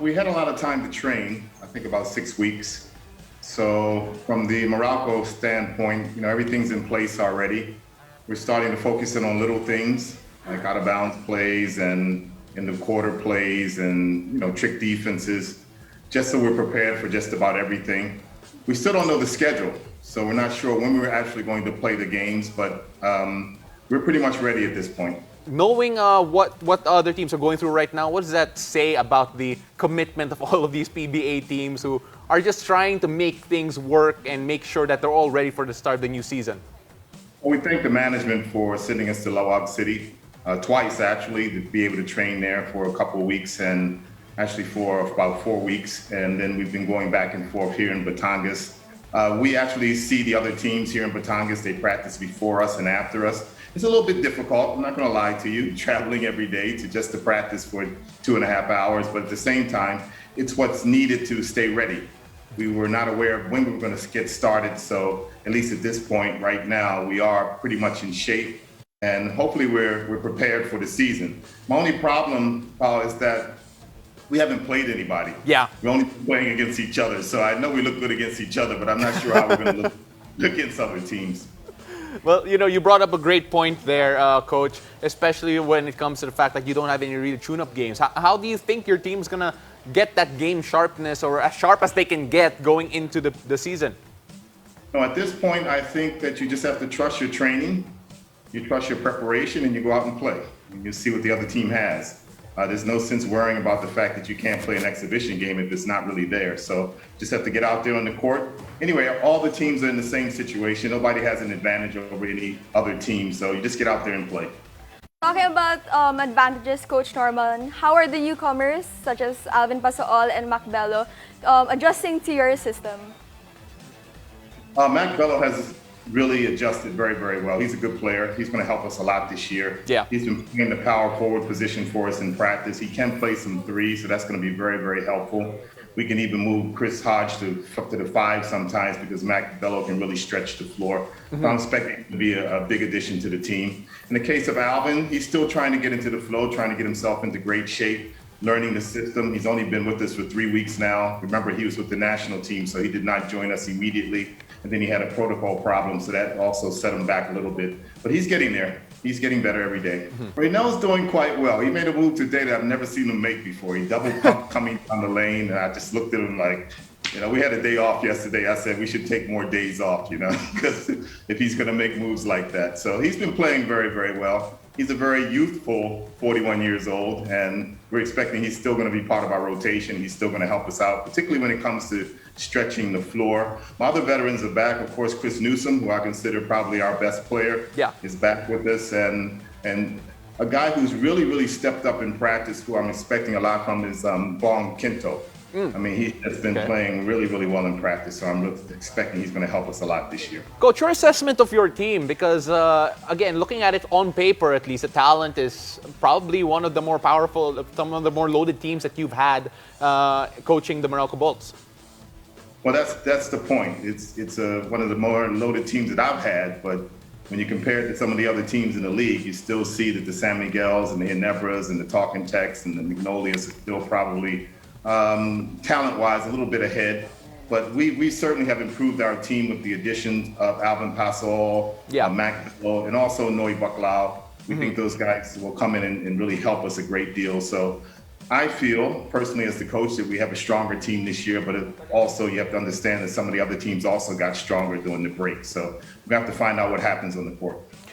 We had a lot of time to train, I think about 6 weeks. So from the Meralco standpoint, everything's in place already. We're starting to focus in on little things like out of bounds plays and in the quarter plays and, trick defenses, just so we're prepared for just about everything. We still don't know the schedule, so we're not sure when we're actually going to play the games, but we're pretty much ready at this point. Knowing what other teams are going through right now, what does that say about the commitment of all of these PBA teams who are just trying to make things work and make sure that they're all ready for the start of the new season? Well, we thank the management for sending us to Lawag City twice, actually, to be able to train there for a couple of weeks and actually for about 4 weeks. And then we've been going back and forth here in Batangas. We actually see the other teams here in Batangas. They practice before us and after us. It's a little bit difficult, I'm not going to lie to you, traveling every day to practice for 2.5 hours. But at the same time, it's what's needed to stay ready. We were not aware of when we were going to get started. So at least at this point right now, we are pretty much in shape. And hopefully we're prepared for the season. My only problem, Paul, is that we haven't played anybody. Yeah. We're only playing against each other. So I know we look good against each other, but I'm not sure how we're going to look against other teams. Well, you brought up a great point there, Coach, especially when it comes to the fact that you don't have any really tune-up games. How do you think your team's going to get that game sharpness or as sharp as they can get going into the season? No, at this point, I think that you just have to trust your training, you trust your preparation, and you go out and play. And you see what the other team has. There's no sense worrying about the fact that you can't play an exhibition game if it's not really there. So just have to get out there on the court. Anyway, all the teams are in the same situation. Nobody has an advantage over any other team. So you just get out there and play. Talking about advantages, Coach Norman, how are the newcomers, such as Alvin Pasool and Mac Bello, adjusting to your system? Mac Bello has really adjusted very, very well. He's a good player. He's going to help us a lot this year. Yeah. He's been playing the power forward position for us in practice. He can play some threes, so that's going to be very, very helpful. We can even move Chris Hodge up to the 5 sometimes because Mac Bello can really stretch the floor. So I'm expecting him to be a big addition to the team. In the case of Alvin, he's still trying to get into the flow, trying to get himself into great shape, learning the system. He's only been with us for 3 weeks now. Remember, he was with the national team, so he did not join us immediately. And then he had a protocol problem, so that also set him back a little bit. But he's getting there. He's getting better every day. Raynell's doing quite well. He made a move today that I've never seen him make before. He double pumped coming down the lane, and I just looked at him like, we had a day off yesterday. I said we should take more days off, because if he's going to make moves like that. So he's been playing very, very well. He's a very youthful 41 years old, and we're expecting he's still going to be part of our rotation. He's still going to help us out, particularly when it comes to stretching the floor. My other veterans are back. Of course, Chris Newsom, who I consider probably our best player, is back with us. And a guy who's really, really stepped up in practice, who I'm expecting a lot from, is Bong Kinto. I mean, he has been playing really, really well in practice, so I'm expecting he's going to help us a lot this year. Coach, your assessment of your team, because again, looking at it on paper at least, the talent is probably one of the more powerful, some of the more loaded teams that you've had coaching the Meralco Bolts. Well, that's the point. It's one of the more loaded teams that I've had, but when you compare it to some of the other teams in the league, you still see that the San Miguels and the Ginebras and the Talking Techs and the Magnolias are still probably talent-wise a little bit ahead. But we certainly have improved our team with the additions of Alvin Pasool, Mac Bello, and also Noe Baclau. We think those guys will come in and really help us a great deal. So I feel, personally as the coach, that we have a stronger team this year, but also you have to understand that some of the other teams also got stronger during the break. So we have to find out what happens on the court.